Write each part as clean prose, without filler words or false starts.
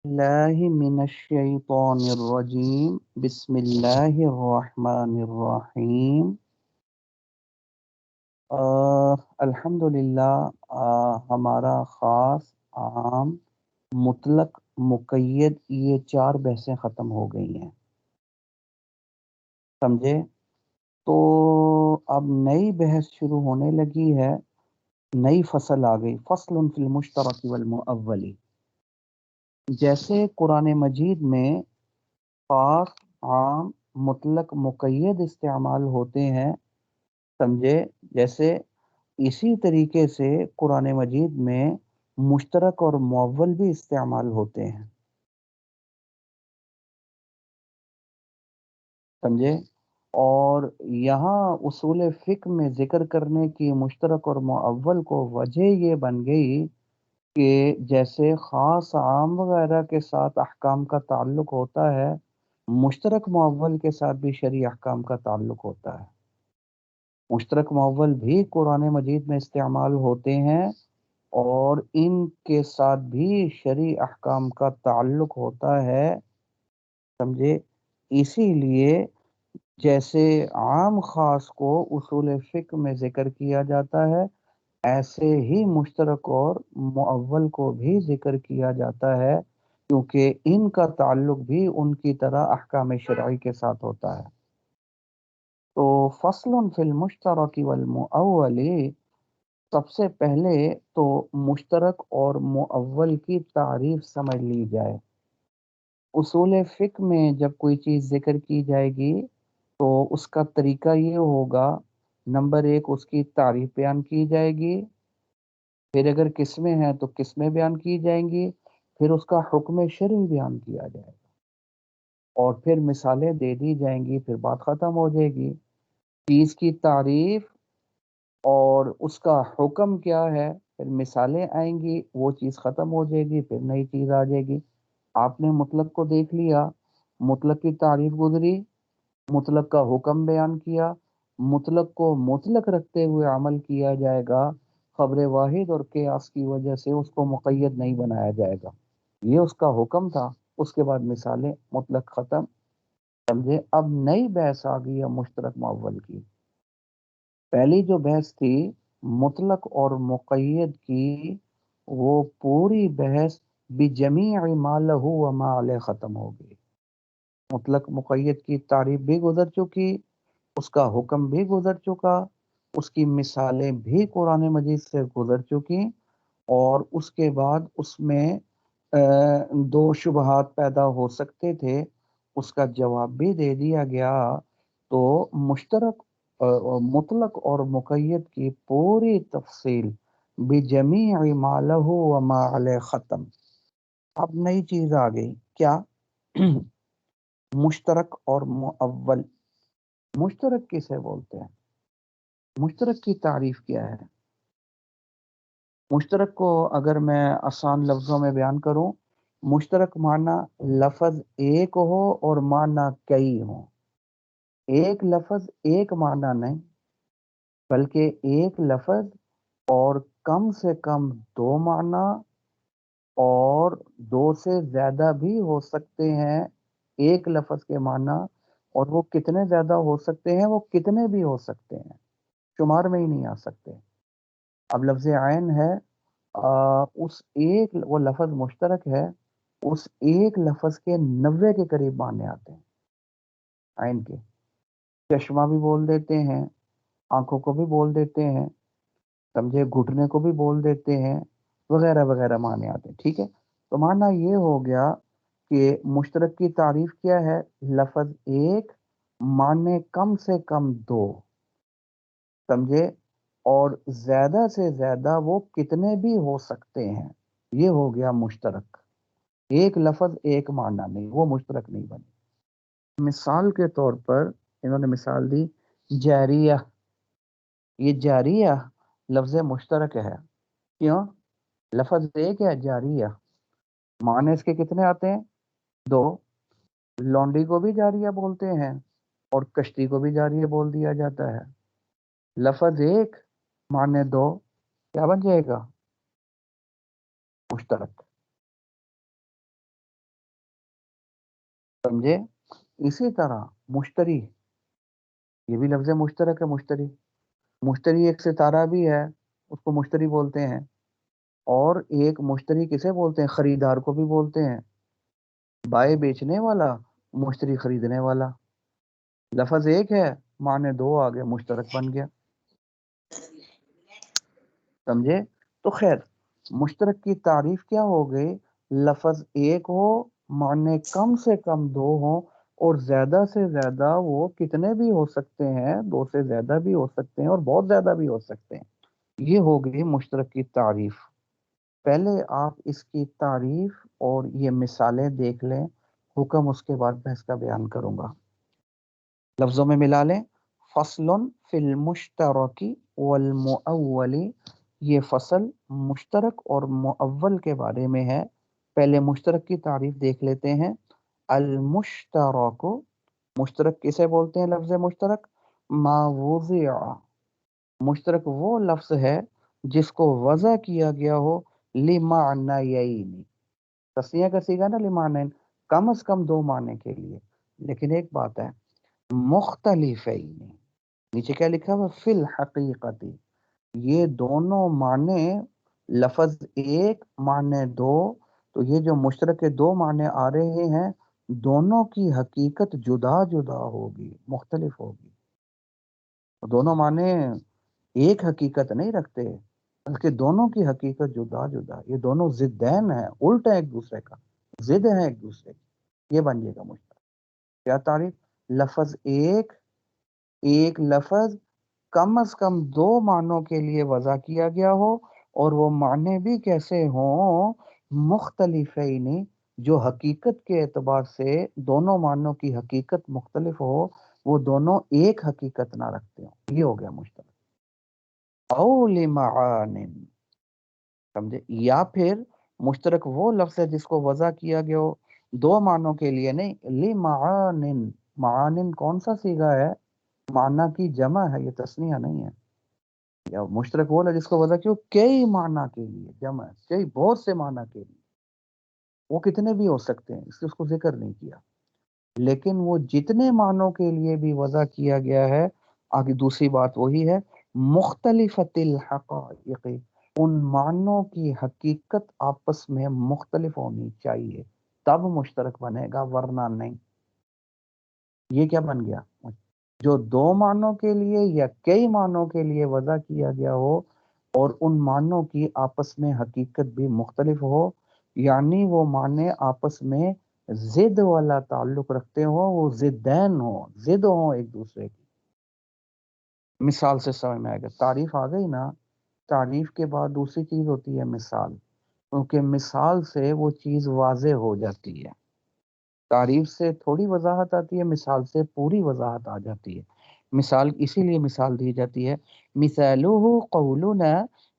الله من الشيطان الرجيم بسم الله الرحمن الرحیم الحمدللہ ہمارا خاص عام مطلق مقید یہ 4 بحثیں ختم ہو گئی ہیں، سمجھے؟ تو اب نئی بحث شروع ہونے لگی ہے، نئی فصل آ گئی، فصل فی المشترک والمؤولی۔ جیسے قرآن مجید میں خاص عام مطلق مقید استعمال ہوتے ہیں، سمجھے؟ جیسے اسی طریقے سے قرآن مجید میں مشترک اور معول بھی استعمال ہوتے ہیں، سمجھے؟ اور یہاں اصول فقہ میں ذکر کرنے کی مشترک اور معول کو وجہ یہ بن گئی کہ جیسے خاص عام وغیرہ کے ساتھ احکام کا تعلق ہوتا ہے، مشترک معول کے ساتھ بھی شرعی احکام کا تعلق ہوتا ہے۔ مشترک معول بھی قرآن مجید میں استعمال ہوتے ہیں اور ان کے ساتھ بھی شرعی احکام کا تعلق ہوتا ہے، سمجھے؟ اسی لیے جیسے عام خاص کو اصول فقہ میں ذکر کیا جاتا ہے، ایسے ہی مشترک اور معول کو بھی ذکر کیا جاتا ہے، کیونکہ ان کا تعلق بھی ان کی طرح احکام شرعی کے ساتھ ہوتا ہے۔ تو فصل فی المشترک والمؤول، سب سے پہلے تو مشترک اور معول کی تعریف سمجھ لی جائے۔ اصول فقہ میں جب کوئی چیز ذکر کی جائے گی تو اس کا طریقہ یہ ہوگا، نمبر 1 اس کی تعریف بیان کی جائے گی، پھر اگر قسمیں ہیں تو قسمیں بیان کی جائیں گی، پھر اس کا حکم شرعی بیان کیا جائے گا، اور پھر مثالیں دے دی جائیں گی، پھر بات ختم ہو جائے گی۔ چیز کی تعریف اور اس کا حکم کیا ہے، پھر مثالیں آئیں گی، وہ چیز ختم ہو جائے گی، پھر نئی چیز آ جائے گی۔ آپ نے مطلق کو دیکھ لیا، مطلق کی تعریف گزری، مطلق کا حکم بیان کیا، مطلق کو مطلق رکھتے ہوئے عمل کیا جائے گا، خبر واحد اور قیاس کی وجہ سے اس کو مقید نہیں بنایا جائے گا، یہ اس کا حکم تھا۔ اس کے بعد مثالیں، مطلق ختم، سمجھے؟ اب نئی بحث آ گئی ہے مشترک معول کی۔ پہلی جو بحث تھی مطلق اور مقید کی، وہ پوری بحث بجمیع ما لہ و ما علیہ ختم ہو گئی۔ مطلق مقید کی تعریف بھی گزر چکی، اس کا حکم بھی گزر چکا، اس کی مثالیں بھی قرآن مجید سے گزر چکی، اور اس کے بعد اس میں دو شبہات پیدا ہو سکتے تھے، اس کا جواب بھی دے دیا گیا۔ تو مشترک مطلق اور مقید کی پوری تفصیل بجمیع ما لہ و ما علیہ ختم۔ اب نئی چیز آ گئی، کیا؟ مشترک اور معول۔ مشترک کسے بولتے ہیں؟ مشترک کی تعریف کیا ہے؟ مشترک کو اگر میں آسان لفظوں میں بیان کروں، مشترک معنی لفظ ایک ہو اور معنی کئی ہوں۔ ایک لفظ ایک معنی نہیں، بلکہ ایک لفظ اور کم سے کم 2 معنی، اور 2 سے زیادہ بھی ہو سکتے ہیں ایک لفظ کے معنی، اور وہ کتنے زیادہ ہو سکتے ہیں، وہ کتنے بھی ہو سکتے ہیں، شمار میں ہی نہیں آ سکتے۔ اب لفظ عین ہے، اس ایک وہ لفظ مشترک ہے، اس ایک لفظ کے 90 کے قریب معنی آتے ہیں عین کے۔ چشمہ بھی بول دیتے ہیں، آنکھوں کو بھی بول دیتے ہیں، سمجھے؟ گھٹنے کو بھی بول دیتے ہیں، وغیرہ وغیرہ معنی آتے ہیں، ٹھیک ہے؟ تو معنی یہ ہو گیا کہ مشترک کی تعریف کیا ہے؟ لفظ ایک، معنی کم سے کم 2، سمجھے؟ اور زیادہ سے زیادہ وہ کتنے بھی ہو سکتے ہیں، یہ ہو گیا مشترک۔ ایک لفظ ایک معنی نہیں، وہ مشترک نہیں بنے۔ مثال کے طور پر انہوں نے مثال دی جاریہ، یہ جاریہ لفظ مشترک ہے، کیوں؟ لفظ ایک ہے جاریہ، معنی اس کے کتنے آتے ہیں؟ 2۔ لونڈی کو بھی جاریہ بولتے ہیں اور کشتی کو بھی جاریہ بول دیا جاتا ہے۔ لفظ ایک، معنی 2، کیا بن جائے گا؟ مشترک۔ سمجھے؟ اسی طرح مشتری، یہ بھی لفظ مشترک ہے، مشتری، مشتری ایک ستارہ بھی ہے، اس کو مشتری بولتے ہیں، اور ایک مشتری کسے بولتے ہیں؟ خریدار کو بھی بولتے ہیں، بائے بیچنے والا، مشتری خریدنے والا، لفظ ایک ہے، معنی دو آ گئے، مشترک بن گیا، سمجھے؟ تو خیر، مشترک کی تعریف کیا ہو گئی؟ لفظ ایک ہو، معنی کم سے کم دو ہوں، اور زیادہ سے زیادہ وہ کتنے بھی ہو سکتے ہیں، دو سے زیادہ بھی ہو سکتے ہیں اور بہت زیادہ بھی ہو سکتے ہیں۔ یہ ہو گئی مشترک کی تعریف۔ پہلے آپ اس کی تعریف اور یہ مثالیں دیکھ لیں، حکم اس کے بعد میں اس کا بیان کروں گا۔ لفظوں میں ملا لیں، فصل فی المشترک والمؤول، یہ فصل مشترک اور مؤول کے بارے میں ہے۔ پہلے مشترک کی تعریف دیکھ لیتے ہیں۔ المشترک، مشترک کسے بولتے ہیں؟ لفظ مشترک ما وضع، مشترک وہ لفظ ہے جس کو وضع کیا گیا ہو لمعنیین، تسنیہ کا صیغہ نا لمعنین، کم از کم دو معنی کے لیے، لیکن ایک بات ہے مختلفین، نیچے کیا لکھا ہوا؟ فی الحقیقت، یہ دونوں معنی، لفظ ایک معنی دو، تو یہ جو مشترک کے دو معنی آ رہے ہیں، دونوں کی حقیقت جدا جدا ہوگی، مختلف ہوگی، دونوں معنی ایک حقیقت نہیں رکھتے، بلکہ دونوں کی حقیقت جدا جدا، یہ دونوں ضدین ہیں، الٹ ہے ایک دوسرے کا، ضد ہے ایک دوسرے کی، یہ بن جائے گا مشترک۔ کیا تعریف؟ لفظ ایک، ایک لفظ کم از کم دو معنوں کے لیے وضع کیا گیا ہو، اور وہ معنی بھی کیسے ہوں؟ مختلفین، جو حقیقت کے اعتبار سے دونوں معنوں کی حقیقت مختلف ہو، وہ دونوں ایک حقیقت نہ رکھتے ہوں، یہ ہو گیا مشترک۔ او لمعان، سمجھے؟ یا پھر مشترک وہ لفظ ہے جس کو وضع کیا گیا ہو دو معنوں کے لیے نہیں، لمعان، معان کون سا صیغہ ہے؟ معنی کی جمع ہے، یہ تسنیہ نہیں ہے۔ یا مشترک وہ ہے جس کو وضع کیا ہو کئی معنی کے لیے، جمع ہے، کئی بہت سے معنی کے لیے، وہ کتنے بھی ہو سکتے ہیں، اس کو ذکر نہیں کیا، لیکن وہ جتنے معنوں کے لیے بھی وضع کیا گیا ہے، آگے دوسری بات وہی ہے، مختلفت الحقائق، ان معنوں کی حقیقت آپس میں مختلف ہونی چاہیے، تب مشترک بنے گا، ورنہ نہیں۔ یہ کیا بن گیا؟ جو دو معنوں کے لیے یا کئی معنوں کے لیے وضع کیا گیا ہو، اور ان معنوں کی آپس میں حقیقت بھی مختلف ہو، یعنی وہ معنی آپس میں ضد والا تعلق رکھتے ہوں، وہ ضدین ہوں، ضد ہوں ایک دوسرے کی۔ مثال سے سمجھ میں آئے گا، تعریف آ گئی نا، تعریف کے بعد دوسری چیز ہوتی ہے مثال، کیونکہ مثال سے وہ چیز واضح ہو جاتی ہے، تعریف سے تھوڑی وضاحت آتی ہے، مثال سے پوری وضاحت آ جاتی ہے۔ مثال اسی لیے مثال دی جاتی ہے، مثالہ قولنا،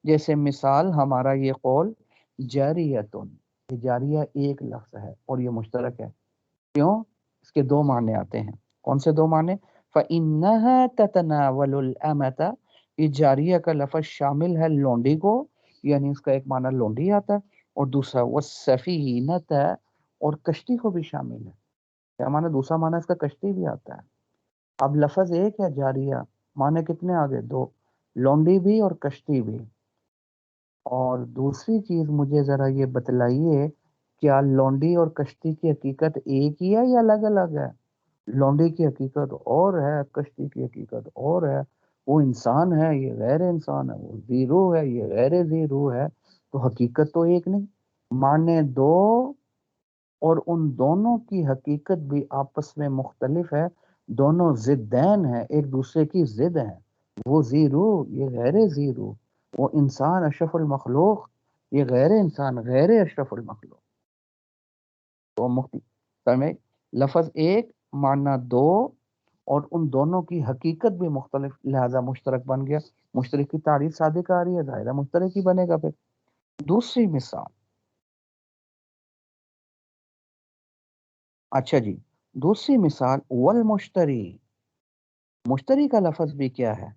جیسے مثال ہمارا یہ قول، جاریتن، یہ جاریہ ایک لفظ ہے اور یہ مشترک ہے، کیوں؟ اس کے دو معنی آتے ہیں، کون سے دو معنی؟ فَإِنَّهَا تَتَنَاوَلُ الْأَمَةَ، یہ جاریہ کا لفظ شامل ہے لونڈی کو، یعنی اس کا ایک معنی لونڈی آتا ہے، اور دوسرا وَالسَّفِينَةَ، اور کشتی کو بھی شامل ہے، کیا معنی؟ دوسرا معنی اس کا کشتی بھی آتا ہے۔ اب لفظ ایک ہے جاریہ، معنی کتنے آگے؟ دو، لونڈی بھی اور کشتی بھی۔ اور دوسری چیز مجھے ذرا یہ بتلائیے، کیا لونڈی اور کشتی کی حقیقت ایک ہی ہے یا الگ الگ ہے؟ لونڈی کی حقیقت اور ہے، کشتی کی حقیقت اور ہے، وہ انسان ہے، یہ غیر انسان ہے، وہ ذی روح ہے، یہ غیر ذی روح ہے، تو حقیقت تو ایک نہیں، معنی دو، اور ان دونوں کی حقیقت بھی آپس میں مختلف ہے، دونوں ضدین ہیں، ایک دوسرے کی ضد ہیں، وہ ذی روح، یہ غیر ذی روح، وہ انسان اشرف المخلوق، یہ غیر انسان، غیر اشرف المخلوق، تو سمجھ؟ لفظ ایک، معنی دو، اور ان دونوں کی حقیقت بھی مختلف، لہذا مشترک بن گیا۔ مشترک کی تعریف صادق آ رہی ہے، ظاہرہ مشترک ہی بنے گا پھر۔ دوسری مثال، اچھا جی، دوسری مثال والمشتری، مشتری کا لفظ بھی کیا ہے؟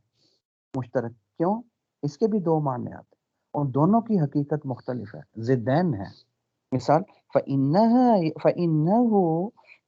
مشترک، کیوں؟ اس کے بھی دو معنی آتے ہیں اور دونوں کی حقیقت مختلف ہے، ضدین ہے۔ مثال فَإِنَّهُ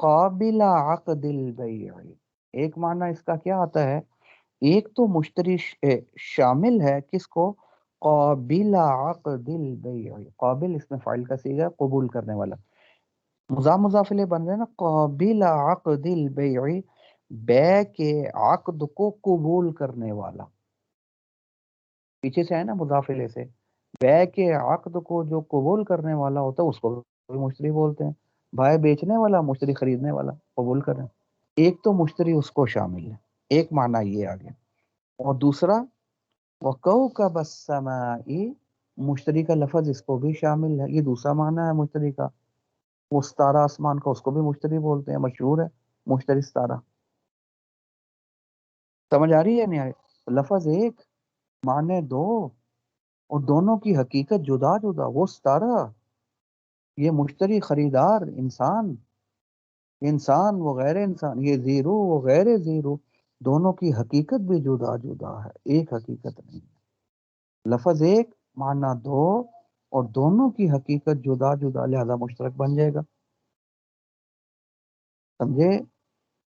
قابل عقد البيع، ایک معنی اس کا کیا آتا ہے، ایک تو مشتری شامل ہے کس کو، قابل عقد البیع، قابل اس میں فاعل کا صیغہ ہے، قبول کرنے والا، مضاف مضاف الیہ بن رہا ہے نا، قابل عقد البیع، بیع کے عقد کو قبول کرنے والا، پیچھے سے ہے نا مضاف الیہ سے، بیع کے عقد کو جو قبول کرنے والا ہوتا ہے اس کو بھی مشتری بولتے ہیں، بھائی بیچنے والا، مشتری خریدنے والا، قبول کریں، ایک تو مشتری اس کو شامل ہے، ایک معنی یہ آگے، اور دوسرا وَكَوْكَبَ السَّمَاءِ، مشتری کا لفظ اس کو بھی شامل ہے، یہ دوسرا معنی ہے مشتری کا، وہ ستارہ آسمان کا اس کو بھی مشتری بولتے ہیں، مشہور ہے مشتری ستارہ، سمجھ آ رہی ہے نہیں آئی، لفظ ایک معنی دو، اور دونوں کی حقیقت جدا جدا، وہ ستارہ، یہ مشتری خریدار انسان، انسان وہ غیر انسان، یہ زیرو وہ غیر زیرو، دونوں کی حقیقت بھی جدا جدا ہے، ایک حقیقت نہیں، لفظ ایک معنی دو، اور دونوں کی حقیقت جدا جدا، لہذا مشترک بن جائے گا، سمجھے؟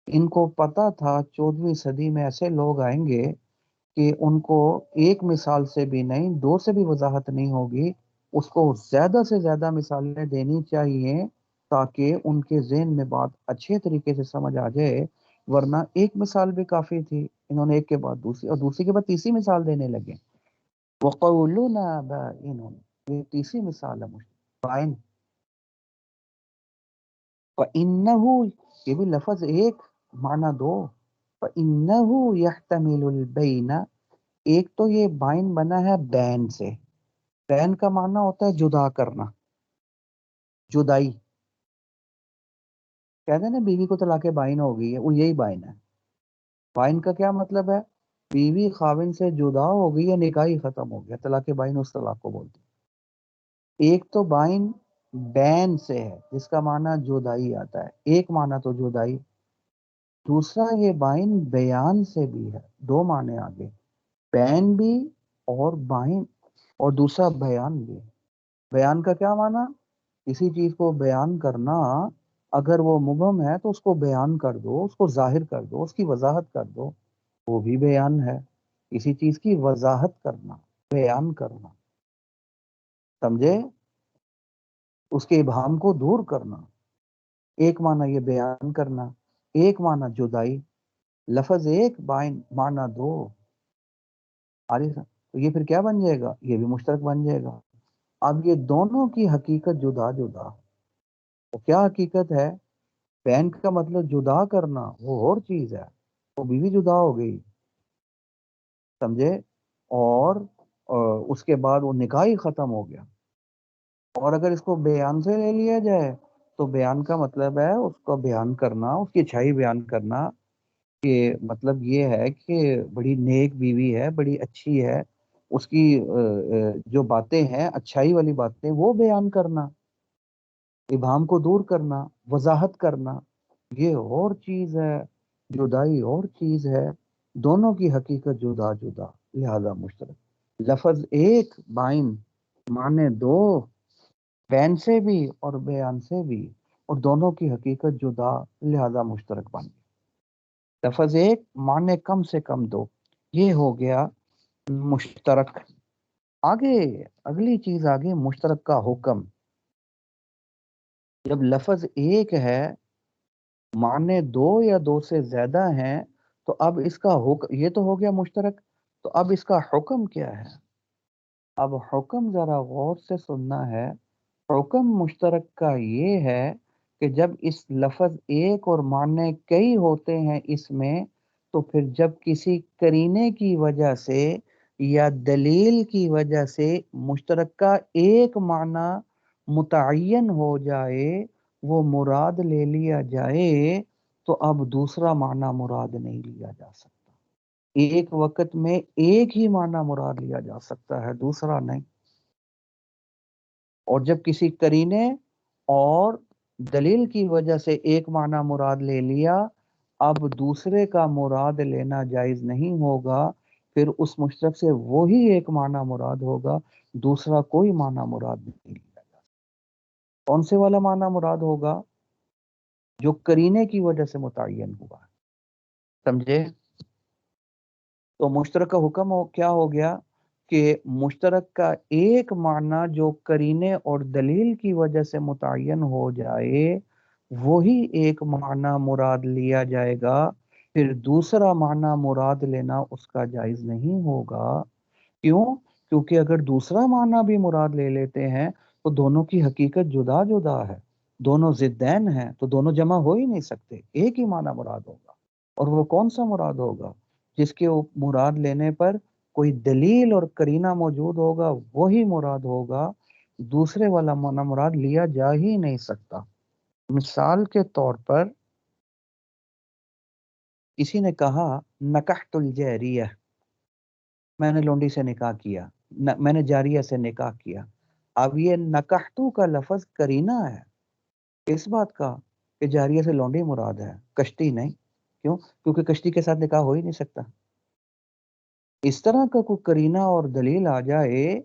ان کو پتا تھا 14ویں صدی میں ایسے لوگ آئیں گے کہ ان کو ایک مثال سے بھی نہیں، دو سے بھی وضاحت نہیں ہوگی، اس کو زیادہ سے زیادہ مثالیں دینی چاہیے تاکہ ان کے ذہن میں بات اچھے طریقے سے سمجھ آ جائے، ورنہ ایک مثال بھی کافی تھی، انہوں نے ایک کے بعد دوسری اور دوسری کے بعد تیسری مثال دینے لگے، وَقَوْلُنَا بَائِنٌ، یہ تیسری مثال ہے بائن، فَإِنَّهُ، یہ بھی لفظ ایک معنی دو، فَإِنَّهُ يَحْتَمِلُ الْبَيْنَ، ایک تو یہ بائن بنا ہے بین سے، بین کا معنی ہوتا ہے جدا کرنا، جدائی، کہتے ہیں نا بیوی کو طلاق بائن ہو گئی ہے، وہ یہی بائن ہے، بائن کا کیا مطلب ہے، بیوی خاوند سے جدا ہو گئی ہے، نکاح ہی ختم ہو گیا، طلاق بائن اس طلاق کو بولتے ہیں، ایک تو بائن بین سے ہے جس کا معنی جدائی آتا ہے، ایک معنی تو جدائی، دوسرا یہ بائن بیان سے بھی ہے، دو معنی آگے، بین بھی اور بائن، اور دوسرا بیان بھی، بیان کا کیا معنی، کسی چیز کو بیان کرنا، اگر وہ مبہم ہے تو اس کو بیان کر دو، اس کو ظاہر کر دو، اس کی وضاحت کر دو، وہ بھی بیان ہے، کسی چیز کی وضاحت کرنا، بیان کرنا، سمجھے، اس کے ابہام کو دور کرنا، ایک معنی یہ بیان کرنا، ایک معنی جدائی، لفظ ایک بائن معنی دو، عارف، تو یہ پھر کیا بن جائے گا، یہ بھی مشترک بن جائے گا، اب یہ دونوں کی حقیقت جدا جدا، تو کیا حقیقت ہے، بین کا مطلب جدا کرنا، وہ اور چیز ہے، وہ بیوی جدا ہو گئی، سمجھے، اور اس کے بعد وہ نکاح ہی ختم ہو گیا، اور اگر اس کو بیان سے لے لیا جائے تو بیان کا مطلب ہے اس کو بیان کرنا، اس کی اچھائی بیان کرنا، کہ مطلب یہ ہے کہ بڑی نیک بیوی ہے، بڑی اچھی ہے، اس کی جو باتیں ہیں اچھائی والی باتیں وہ بیان کرنا، ابہام کو دور کرنا، وضاحت کرنا، یہ اور چیز ہے، جدائی اور چیز ہے، دونوں کی حقیقت جدا جدا، لہذا مشترک، لفظ ایک بائن معنی دو، بین سے بھی اور بیان سے بھی، اور دونوں کی حقیقت جدا، لہذا مشترک بن گیا، لفظ ایک معنی کم سے کم دو، یہ ہو گیا مشترک، آگے اگلی چیز آگے مشترک کا حکم، جب لفظ ایک ہے، معنی دو یا دو سے زیادہ ہیں، تو اب اس کا حکم، یہ تو ہو گیا مشترک، تو اب اس کا حکم کیا ہے، اب حکم ذرا غور سے سننا ہے، حکم مشترک کا یہ ہے کہ جب اس لفظ ایک اور معنی کئی ہوتے ہیں اس میں، تو پھر جب کسی قرینے کی وجہ سے یا دلیل کی وجہ سے مشترک کا ایک معنی متعین ہو جائے، وہ مراد لے لیا جائے، تو اب دوسرا معنی مراد نہیں لیا جا سکتا، ایک وقت میں ایک ہی معنی مراد لیا جا سکتا ہے، دوسرا نہیں، اور جب کسی قرینے اور دلیل کی وجہ سے ایک معنی مراد لے لیا، اب دوسرے کا مراد لینا جائز نہیں ہوگا، پھر اس مشترک سے وہی ایک معنی مراد ہوگا، دوسرا کوئی معنی مراد نہیں لیا جائے، کون سے والا معنی مراد ہوگا؟ جو کرینے کی وجہ سے متعین ہوا، سمجھے؟ تو مشترک کا حکم کیا ہو گیا کہ مشترک کا ایک معنی جو کرینے اور دلیل کی وجہ سے متعین ہو جائے وہی ایک معنی مراد لیا جائے گا، پھر دوسرا معنی مراد لینا اس کا جائز نہیں ہوگا۔ کیوں؟ کیونکہ اگر دوسرا معنی بھی مراد لے لیتے ہیں تو دونوں کی حقیقت جدا جدا ہے، دونوں ضدین ہیں، تو دونوں جمع ہو ہی نہیں سکتے، ایک ہی معنی مراد ہوگا۔ اور وہ کون سا مراد ہوگا؟ جس کے مراد لینے پر کوئی دلیل اور کرینہ موجود ہوگا، وہی مراد ہوگا، دوسرے والا معنی مراد لیا جا ہی نہیں سکتا۔ مثال کے طور پر کسی نے کہا نکحت الجاریہ، میں نے لونڈی سے نکاح کیا، میں نے جاریہ سے نکاح کیا۔ اب یہ نکحتو کا لفظ کرینہ ہے اس بات کا کہ جاریہ سے لونڈی مراد ہے، کشتی نہیں۔ کیوں؟ کیونکہ کشتی کے ساتھ نکاح ہو ہی نہیں سکتا۔ اس طرح کا کوئی کرینہ اور دلیل آ جائے،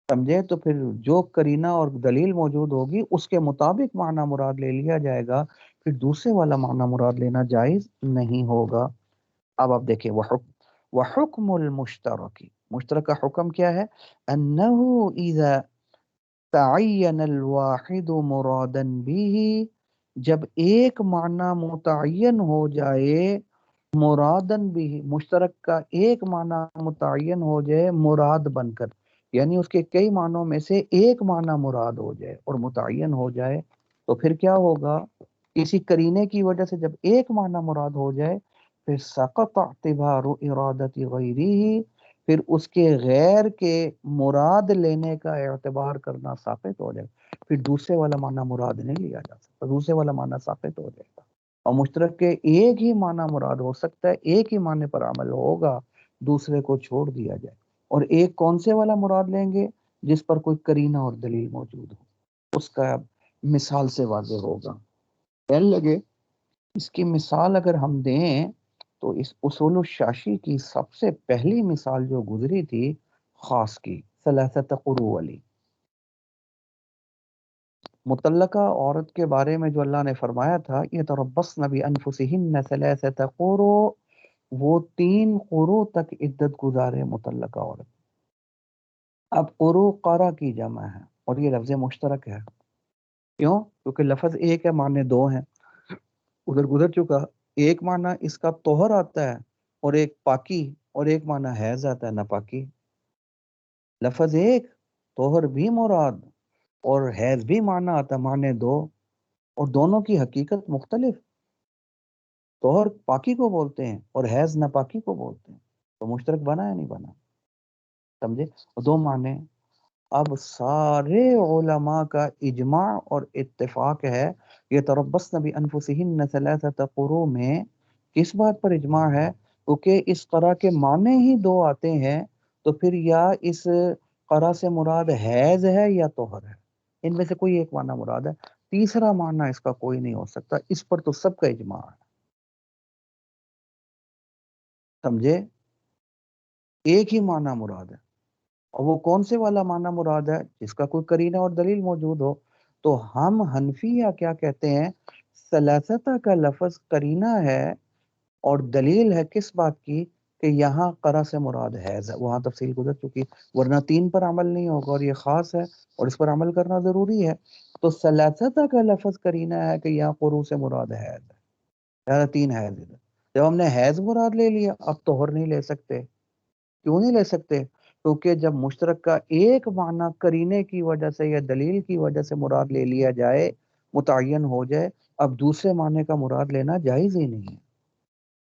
سمجھے، تو پھر جو کرینہ اور دلیل موجود ہوگی اس کے مطابق معنی مراد لے لیا جائے گا، پھر دوسرے والا معنی مراد لینا جائز نہیں ہوگا۔ اب آپ دیکھیں وحکم المشترک، مشترک کا حکم کیا ہے؟ انه اذا تعین الواحد مرادا به، جب ایک معنی متعین ہو جائے مرادن بھی، مشترک کا ایک معنی متعین ہو جائے مراد بن کر، یعنی اس کے کئی معنوں میں سے ایک معنی مراد ہو جائے اور متعین ہو جائے، تو پھر کیا ہوگا؟ کسی کرینے کی وجہ سے جب ایک معنی مراد ہو جائے پھر سقط اعتبار ارادت غیری، پھر اس کے غیر کے مراد لینے کا اعتبار کرنا ثابت ہو جائے، پھر دوسرے والا معنی مراد نہیں لیا جا سکتا، دوسرے والا معنی ثابت ہو جائے گا۔ اور مشترک کے ایک ہی معنی مراد ہو سکتا ہے، ایک ہی معنی پر عمل ہوگا، دوسرے کو چھوڑ دیا جائے۔ اور ایک کون سے والا مراد لیں گے؟ جس پر کوئی کرینہ اور دلیل موجود ہو، اس کا مثال سے واضح ہوگا۔ کہنے لگے اس کی مثال اگر ہم دیں تو اس اصول الشاشی کی سب سے پہلی مثال جو گزری تھی خاص کی، ثلاثت قروء والی، مطلقہ عورت کے بارے میں جو اللہ نے فرمایا تھا یتربصن بانفسہن ثلاثت قروء، وہ 3 قروء تک عدت گزارے مطلقہ عورت۔ اب قروء قرہ کی جمع ہے اور یہ لفظ مشترک ہے۔ کیوں؟ کیونکہ لفظ ایک ہے، معنی 2 ہیں۔ ادھر گزر چکا، ایک معنی اس کا طہر آتا ہے اور ایک پاکی، اور ایک معنی حیض آتا ہے ناپاکی۔ لفظ ایک، طہر بھی مراد اور حیض بھی معنی آتا ہے، معنی 2، اور دونوں کی حقیقت مختلف۔ طہر پاکی کو بولتے ہیں اور حیض ناپاکی کو بولتے ہیں، تو مشترک بنا یا نہیں بنا؟ سمجھے؟ 2 معنی۔ اب سارے علماء کا اجماع اور اتفاق ہے، یہ تربصن بانفسہن ثلاثۃ قروء میں کس بات پر اجماع ہے؟ کیونکہ اس قرأ کے معنی ہی 2 آتے ہیں، تو پھر یا اس قرأ سے مراد حیض ہے یا طہر ہے، ان میں سے کوئی ایک معنی مراد ہے، تیسرا معنی اس کا کوئی نہیں ہو سکتا۔ اس پر تو سب کا اجماع ہے، سمجھے؟ ایک ہی معنی مراد ہے، اور وہ کون سے والا معنی مراد ہے؟ جس کا کوئی کرینہ اور دلیل موجود ہو۔ تو ہم حنفیہ کیا کہتے ہیں؟ ثلاثتہ کا لفظ کرینہ ہے اور دلیل ہے کس بات کی؟ کہ یہاں قرأ سے مراد حیض ہے، وہاں تفصیل گزر چکی، ورنہ 3 پر عمل نہیں ہوگا، اور یہ خاص ہے اور اس پر عمل کرنا ضروری ہے۔ تو ثلاثتہ کا لفظ کرینہ ہے کہ یہاں قروء سے مراد حیض ہے، یہاں 3 حیض ہے۔ جب ہم نے حیض مراد لے لیا، اب طہر نہیں لے سکتے۔ کیوں نہیں لے سکتے؟ کیونکہ جب مشترک کا ایک معنی کرینے کی وجہ سے یا دلیل کی وجہ سے مراد لے لیا جائے، متعین ہو جائے، اب دوسرے معنی کا مراد لینا جائز ہی نہیں ہے۔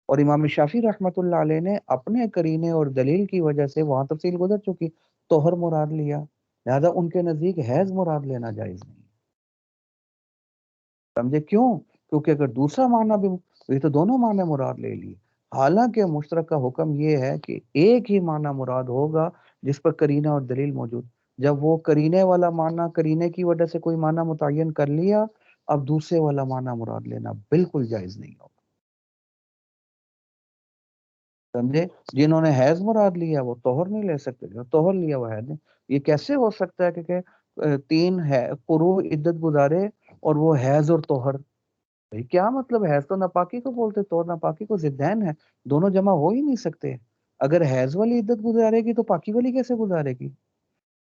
اور امام شافعی رحمت اللہ علیہ نے اپنے کرینے اور دلیل کی وجہ سے، وہاں تفصیل گزر چکی، طہر مراد لیا، لہذا ان کے نزدیک حیض مراد لینا جائز نہیں۔ سمجھے کیوں؟ کیونکہ اگر دوسرا معنی بھی، یہ تو دونوں معنی مراد لے لیے، حالانکہ مشترک کا حکم یہ ہے کہ ایک ہی معنی مراد ہوگا جس پر کرینہ اور دلیل موجود۔ جب وہ کرینے والا معنی، کرینے کی وجہ سے کوئی معنی متعین کر لیا، اب دوسرے والا معنی مراد لینا بالکل جائز نہیں ہوگا۔ سمجھے؟ جنہوں نے حیض مراد لیا وہ طہر نہیں لے سکتے، جو طہر لیا وہ حیض نہیں۔ یہ کیسے ہو سکتا ہے کہ 3 ہے قرو عدت گزارے اور وہ حیض اور طہر. بھئی کیا مطلب؟ حیض تو ناپاکی کو بولتے، طہر ناپاکی کو، ضدین ہے، دونوں جمع ہو ہی نہیں سکتے. اگر حیض والی عدت گزارے گی تو پاکی والی کیسے گزارے گی؟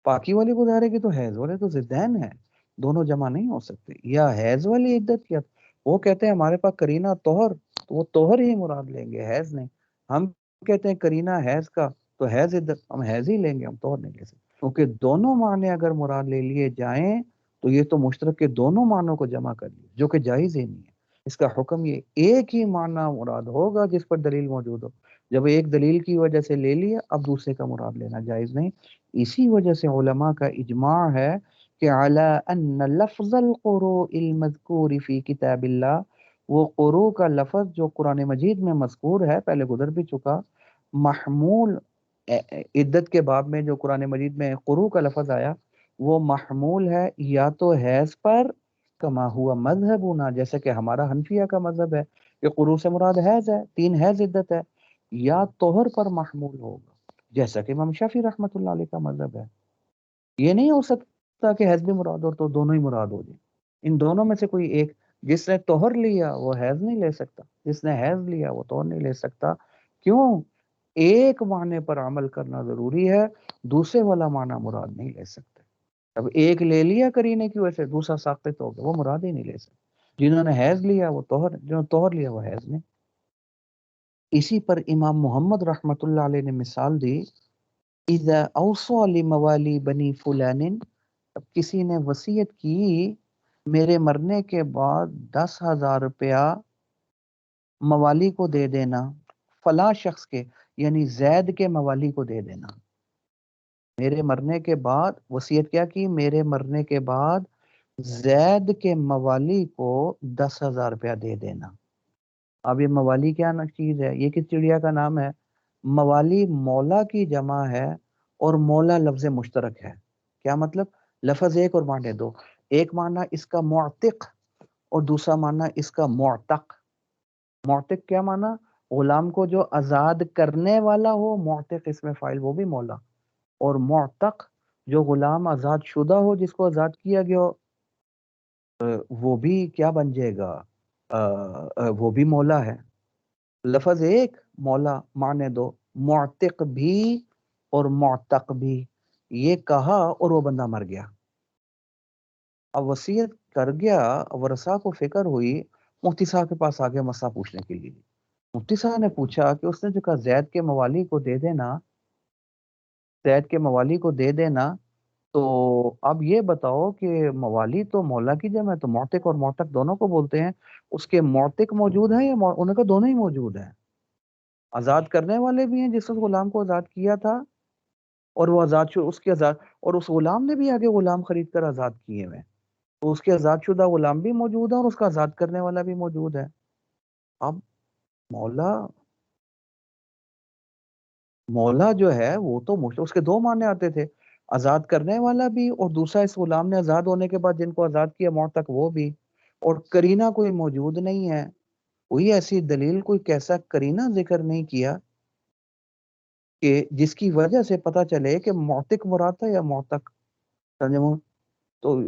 پاکی والی گزارے گی تو حیض والے تو ضدین ہے، دونوں جمع نہیں ہو سکتے. یا حیض والی عدت، یا وہ کہتے ہیں ہمارے پاس کرینہ طہر، تو وہ طہر ہی مراد لیں گے، حیض نہیں. ہم کہتے ہیں کرینہ حیض کا، تو حیض عدت، ہم حیض ہی لیں گے، ہم طہر نہیں لے سکتے. کیونکہ دونوں معنی اگر مراد لے لیے جائیں تو یہ تو مشترک کے دونوں معنوں کو جمع کر لیے، جو کہ جائز ہی نہیں ہے. اس کا حکم یہ ایک ہی معنی مراد ہوگا جس پر دلیل موجود ہو. جب ایک دلیل کی وجہ سے لے لیا، اب دوسرے کا مراد لینا جائز نہیں. اسی وجہ سے علماء کا اجماع ہے کہ علی ان لفظ القروء المذکور فی کتاب اللہ، وہ قروء کا لفظ جو قرآن مجید میں مذکور ہے، پہلے گزر بھی چکا، محمول عدت کے باب میں جو قرآن مجید میں قروء کا لفظ آیا، وہ محمول ہے یا تو حیض پر، کما ہوا مذہبنا، جیسے کہ ہمارا حنفیہ کا مذہب ہے کہ قروء سے مراد حیض ہے، 3 حیض عدت ہے، یا طہر پر محمول ہوگا، جیسا کہ امام شافعی رحمۃ اللہ علیہ کا مذہب ہے. یہ نہیں ہو سکتا کہ حیض بھی مراد ہو تو دونوں ہی مراد ہو جائیں. ان دونوں میں سے کوئی ایک، جس نے طہر لیا وہ حیض نہیں لے سکتا، جس نے حیض لیا وہ طہر نہیں لے سکتا. کیوں؟ ایک معنی پر عمل کرنا ضروری ہے، دوسرے والا معنی مراد نہیں لے سکتے. اب ایک لے لیا کرینے کی وجہ سے، دوسرا ساقط ہو گیا، وہ مراد ہی نہیں لے سکتے. جنہوں نے حیض لیا وہ طہر، جنہوں نے طہر لیا وہ حیض نہیں. اسی پر امام محمد رحمت اللہ علیہ نے مثال دی، اذا اوصى لموالی بنی فلان، اب کسی نے وصیت کی میرے مرنے کے بعد 10,000 روپیہ موالی کو دے دینا، فلاں شخص کے، یعنی زید کے موالی کو دے دینا. میرے مرنے کے بعد وصیت کیا کی؟ میرے مرنے کے بعد زید کے موالی کو 10,000 روپیہ دے دینا. اب یہ موالی کیا چیز ہے؟ یہ کس چڑیا کا نام ہے؟ موالی مولا کی جمع ہے، اور مولا لفظ مشترک ہے. کیا مطلب؟ لفظ ایک اور معنی دو. ایک معنی اس کا معتق اور دوسرا معنی اس کا معتق. معتق کیا معنی؟ غلام کو جو آزاد کرنے والا ہو، معتق اس میں فاعل، وہ بھی مولا. اور معتق جو غلام آزاد شدہ ہو، جس کو آزاد کیا گیا ہو، وہ بھی کیا بن جائے گا؟ وہ بھی مولا ہے. لفظ ایک، مولا، معنی دو، معتق بھی اور معتق بھی. یہ کہا اور وہ بندہ مر گیا. اب وصیت کر گیا، ورثہ کو فکر ہوئی، مفتی صاحب کے پاس آگے مسئلہ پوچھنے کے لیے. مفتی صاحب نے پوچھا کہ اس نے جو کہا زید کے موالی کو دے دینا، زید کے موالی کو دے دینا، تو اب یہ بتاؤ کہ موالی تو مولا کی جمع ہے، تو معتق اور معتق دونوں کو بولتے ہیں. اس کے معتق موجود ہیں یا انہوں کا دونوں ہی موجود ہیں؟ آزاد کرنے والے بھی ہیں، جس غلام کو آزاد کیا تھا، اور وہ آزاد اس کے آزاد، اور اس غلام نے بھی آگے غلام خرید کر آزاد کیے ہوئے، تو اس کے آزاد شدہ غلام بھی موجود ہے اور اس کا آزاد کرنے والا بھی موجود ہے. اب مولا، مولا جو ہے وہ تو اس کے 2 معنی آتے تھے، آزاد کرنے والا بھی، اور دوسرا اس غلام نے آزاد ہونے کے بعد جن کو آزاد کیا معتق، وہ بھی. اور کرینہ کوئی موجود نہیں ہے، کوئی ایسی دلیل، کوئی کیسا کرینہ ذکر نہیں کیا کہ جس کی وجہ سے پتہ چلے کہ معتق مراد تھا یا معتق. سمجھو تو،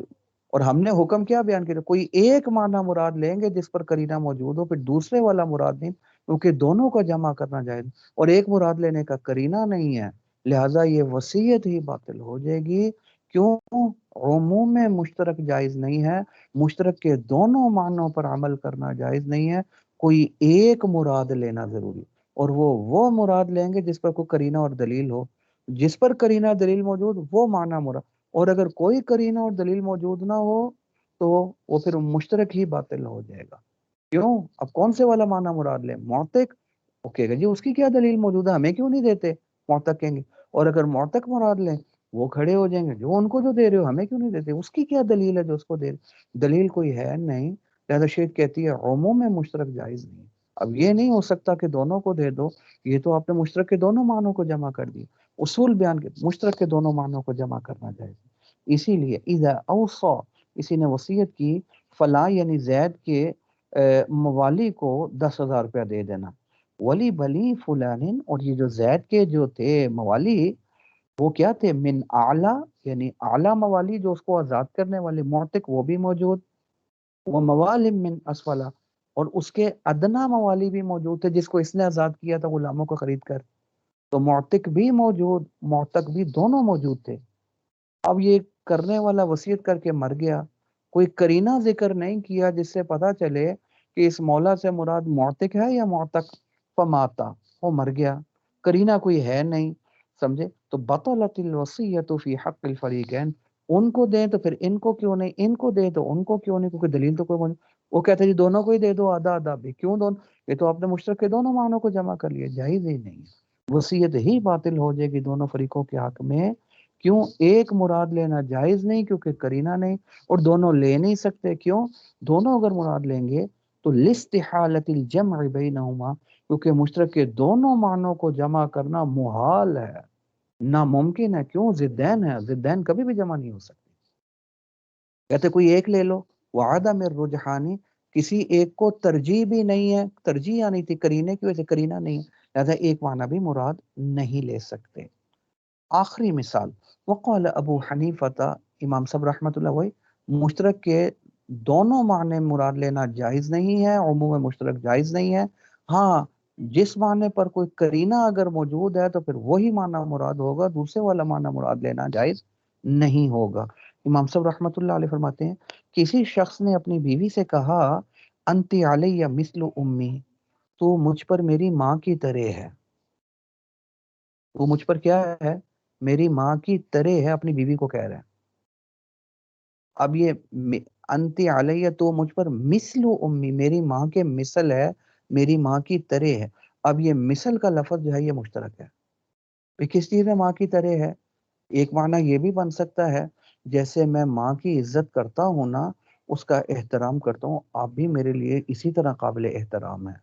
اور ہم نے حکم کیا بیان کیا؟ کوئی ایک معنی مراد لیں گے جس پر کرینہ موجود ہو، پھر دوسرے والا مراد نہیں، کیونکہ دونوں کا جمع کرنا جائز، اور ایک مراد لینے کا کرینہ نہیں ہے، لہٰذا یہ وصیت ہی باطل ہو جائے گی. کیوں؟ عموم میں مشترک جائز نہیں ہے، مشترک کے دونوں معنوں پر عمل کرنا جائز نہیں ہے، کوئی ایک مراد لینا ضروری، اور وہ مراد لیں گے جس پر کوئی کرینہ اور دلیل ہو. جس پر کرینہ دلیل موجود، وہ معنی مراد. اور اگر کوئی کرینہ اور دلیل موجود نہ ہو تو وہ پھر مشترک ہی باطل ہو جائے گا. کیوں؟ اب کون سے والا معنی مراد لیں؟ معتق، اوکے گا جی اس کی کیا دلیل موجود ہے، ہمیں کیوں نہیں دیتے؟ معتق کہیں گے. اور اگر معتق مراد لیں، وہ کھڑے ہو جائیں گے، جو ان کو جو دے رہے ہو ہمیں کیوں نہیں دیتے، اس کی کیا دلیل ہے جو اس کو دے رہے؟ دلیل کوئی ہے نہیں، لہذا شریعت کہتی ہے عموم میں مشترک جائز نہیں. اب یہ نہیں ہو سکتا کہ دونوں کو دے دو، یہ تو آپ نے مشترک کے دونوں معنوں کو جمع کر دیا. اصول بیان کے مشترک کے دونوں معنوں کو جمع کرنا جائز. اسی لیے اذا اوصى، کسی نے وصیت کی، فلاں یعنی زید کے موالی کو 10,000 روپیہ دے دینا. ولی بلی فلان، اور یہ جو زید کے جو تھے موالی، وہ کیا تھے؟ من اعلیٰ، یعنی اعلیٰ موالی جو اس کو آزاد کرنے والے معتق وہ بھی موجود، وہ موالم من اسفلا، اور اس کے ادنا موالی بھی موجود تھے جس کو اس نے آزاد کیا تھا غلاموں کو خرید کر، تو معتق بھی موجود معتق بھی دونوں موجود تھے۔ اب یہ کرنے والا وصیت کر کے مر گیا، کوئی کرینہ ذکر نہیں کیا جس سے پتا چلے کہ اس مولا سے مراد معتق ہے یا معتق، فماتا، وہ مر گیا، کرینہ کوئی ہے نہیں، سمجھے؟ تو بطلت الوصیت فی حق الفریقین، ان کو دیں تو پھر ان کو کیوں نہیں، ان کو دیں تو ان کو کیوں نہیں، کیونکہ دلیل تو کوئی نہیں۔ وہ کہتے جی دونوں کو ہی دے دو آدھا آدھا بھی، کیوں دونوں؟ یہ تو آپ نے مشترک کے دونوں معنوں کو جمع کر لیا، جائز ہی نہیں ہے، وصیت ہی باطل ہو جائے گی دونوں فریقوں کے حق میں۔ کیوں؟ ایک مراد لینا جائز نہیں کیونکہ کرینہ نہیں، اور دونوں لے نہیں سکتے، کیوں؟ دونوں اگر مراد لیں گے تو لاستحالۃ الجمع بینہما، کیونکہ مشترک کے دونوں معنوں کو جمع کرنا محال ہے، ناممکن ہے، کیوں؟ ضدین ہے، ضدین کبھی بھی جمع نہیں ہو سکتے۔ کہتے کوئی ایک لے لو، وعدم الرجحانی، کسی ایک کو ترجیح بھی نہیں ہے، ترجیح آنی تھی کرینے کی وجہ سے، کرینہ نہیں ہے، لہذا ایک معنی بھی مراد نہیں لے سکتے۔ آخری مثال، وقال ابو حنیفہ، امام صاحب رحمۃ اللہ وہی، مشترک کے دونوں معنی مراد لینا جائز نہیں ہے، عموم مشترک جائز نہیں ہے، ہاں جس معنی پر کوئی کرینہ اگر موجود ہے تو پھر وہی معنی مراد ہوگا، دوسرے والا معنی مراد لینا جائز نہیں ہوگا۔ امام صاحب رحمۃ اللہ علیہ فرماتے ہیں کسی شخص نے اپنی بیوی سے کہا انتی علیہ مثل امی، تو مجھ پر میری ماں کی طرح ہے، وہ مجھ پر کیا ہے؟ میری ماں کی طرح ہے، اپنی بیوی کو کہہ رہے ہیں۔ اب یہ انتی علیہ، تو مجھ پر مثل امی، میری ماں کے مثل ہے، میری ماں کی طرح ہے۔ اب یہ مثل کا لفظ جو ہے یہ مشترک ہے، یہ کس چیز میں ماں کی طرح ہے؟ ایک معنی یہ بھی بن سکتا ہے جیسے میں ماں کی عزت کرتا ہوں نا، اس کا احترام کرتا ہوں، آپ بھی میرے لیے اسی طرح قابل احترام ہے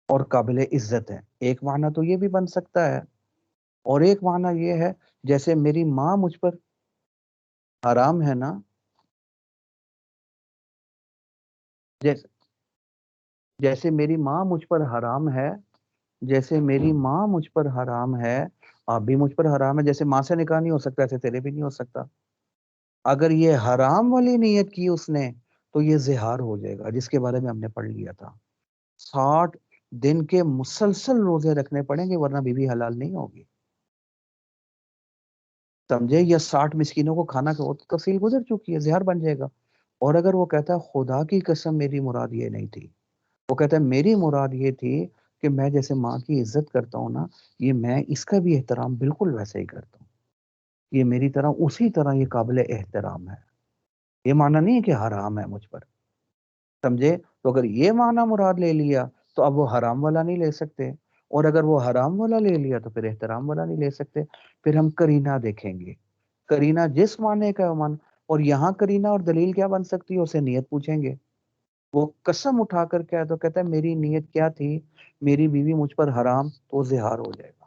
اور قابل عزت ہے، ایک معنی تو یہ بھی بن سکتا ہے۔ اور ایک معنی یہ ہے جیسے میری ماں مجھ پر حرام ہے نا، جیسے جیسے میری ماں مجھ پر حرام ہے، جیسے میری ماں مجھ پر حرام ہے، آپ بھی مجھ پر حرام ہے، جیسے ماں سے نکاح نہیں ہو سکتا ایسے تیرے بھی نہیں ہو سکتا۔ اگر یہ حرام والی نیت کی اس نے تو یہ زہار ہو جائے گا، جس کے بارے میں ہم نے پڑھ لیا تھا، 60 دن کے مسلسل روزے رکھنے پڑیں گے ورنہ بیوی حلال نہیں ہوگی، سمجھے؟ یا 60 مسکینوں کو کھانا کا، تفصیل گزر چکی ہے، زہر بن جائے گا۔ اور اگر وہ کہتا ہے خدا کی قسم میری مراد یہ نہیں تھی، وہ کہتا ہے میری مراد یہ تھی کہ میں جیسے ماں کی عزت کرتا ہوں نا، یہ میں اس کا بھی احترام بالکل ویسے ہی کرتا ہوں، یہ میری طرح اسی طرح یہ قابل احترام ہے، یہ معنی نہیں ہے کہ حرام ہے مجھ پر، سمجھے؟ تو اگر یہ معنی مراد لے لیا تو اب وہ حرام والا نہیں لے سکتے، اور اگر وہ حرام والا لے لیا تو پھر احترام والا نہیں لے سکتے۔ پھر ہم کرینہ دیکھیں گے، کرینہ جس معنی کا من، اور یہاں کرینہ اور دلیل کیا بن سکتی ہے، اسے نیت پوچھیں گے، وہ قسم اٹھا کر کیا تو کہتا ہے میری نیت کیا تھی، میری بیوی مجھ پر حرام، تو زہار ہو جائے گا،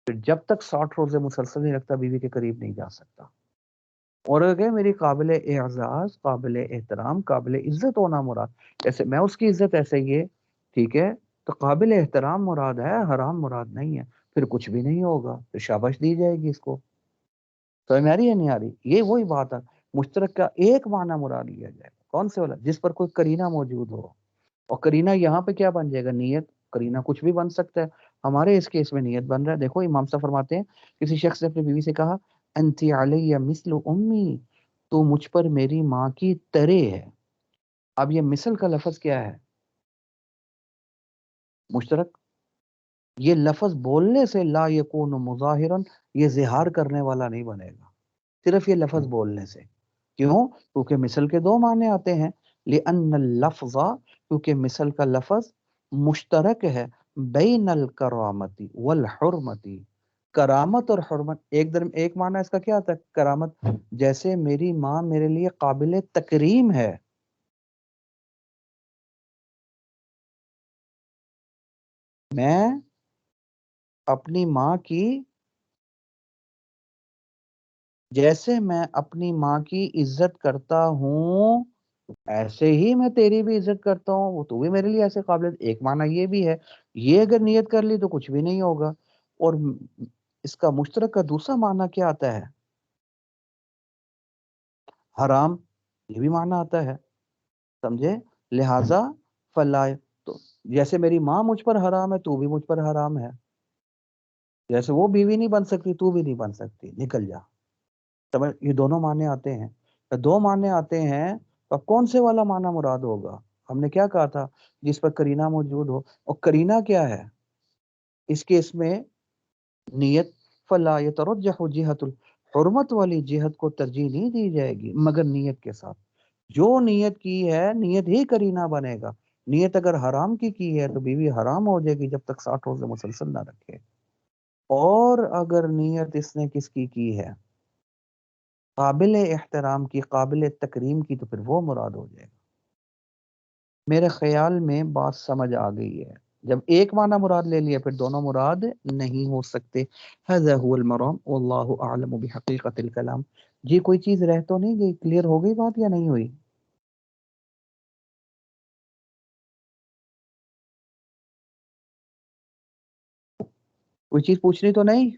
پھر جب تک 60 روزے مسلسل نہیں رکھتا بیوی کے قریب نہیں جا سکتا۔ اور اگر میری قابل اعزاز، قابل احترام، قابل عزت ہونا مراد، جیسے میں اس کی عزت ایسے ہی ہے، ٹھیک ہے، تو قابل احترام مراد ہے، حرام مراد نہیں ہے، پھر کچھ بھی نہیں ہوگا، پھر شاباش دی جائے گی اس کو۔ سمجھ میں آ رہی ہے نہیں آ رہی؟ یہ وہی بات ہے، مشترک کا ایک معنی مراد لیا جائے گا، کون سے والا؟ جس پر کوئی کرینہ موجود ہو، اور کرینہ یہاں پہ کیا بن جائے گا؟ نیت، کرینہ کچھ بھی بن سکتا ہے، ہمارے اس کیس میں نیت بن رہا ہے۔ دیکھو امام صاحب فرماتے ہیں کسی شخص نے اپنی بیوی سے کہا انتی علیہ مثل امی، تو مجھ پر میری ماں کی طرح ہے۔ اب یہ مثل کا لفظ کیا ہے؟ مشترک، یہ لفظ بولنے سے لا یکون مظاہرا، یہ زہار کرنے والا نہیں بنے گا، صرف یہ لفظ بولنے سے، کیوں؟ کیونکہ مثل کے دو معنی آتے ہیں، لأن اللفظ، کیونکہ مثل کا لفظ مشترک ہے بین الکرامتی والحرمتی، کرامت اور حرمت، ایک معنی اس کا کیا آتا ہے؟ کرامت، جیسے میری ماں میرے لیے قابل تکریم ہے، میں اپنی ماں کی، جیسے میں اپنی ماں کی عزت کرتا ہوں ایسے ہی میں تیری بھی عزت کرتا ہوں، وہ تو بھی میرے لیے ایسے قابل، ایک معنی یہ بھی ہے، یہ اگر نیت کر لی تو کچھ بھی نہیں ہوگا۔ اور اس کا مشترک کا دوسرا معنی کیا آتا ہے؟ حرام، یہ بھی معنی آتا ہے، سمجھے؟ لہذا فلا، تو جیسے میری ماں مجھ پر حرام ہے تو بھی مجھ پر حرام ہے، جیسے وہ بیوی نہیں بن سکتی تو بھی نہیں بن سکتی، نکل جا، سمجھ؟ یہ دونوں معنی آتے ہیں، دو معنی آتے ہیں، تو اب کون سے والا معنی مراد ہوگا؟ ہم نے کیا کہا تھا؟ جس پر کرینہ موجود ہو، اور کرینہ کیا ہے اس کیس میں؟ نیت، فلا یترجح جہت الحرمت والی جہت کو ترجیح نہیں دی جائے گی مگر نیت کے ساتھ، جو نیت کی ہے نیت ہی کرینہ بنے گا، نیت اگر حرام کی ہے تو بیوی حرام ہو جائے گی جب تک 60 روزے مسلسل نہ رکھے، اور اگر نیت اس نے کس کی ہے؟ قابل احترام کی، قابل تکریم کی، تو پھر وہ مراد ہو جائے گا۔ میرے خیال میں بات سمجھ آ گئی ہے، جب ایک معنی مراد لے لیا پھر دونوں مراد نہیں ہو سکتے۔ هذا هو المرام واللہ اعلم بحقیقت الکلام۔ جی کوئی چیز رہ تو نہیں گئی؟ کلیئر ہو گئی بات یا نہیں ہوئی؟ کوئی چیز پوچھنی تو نہیں؟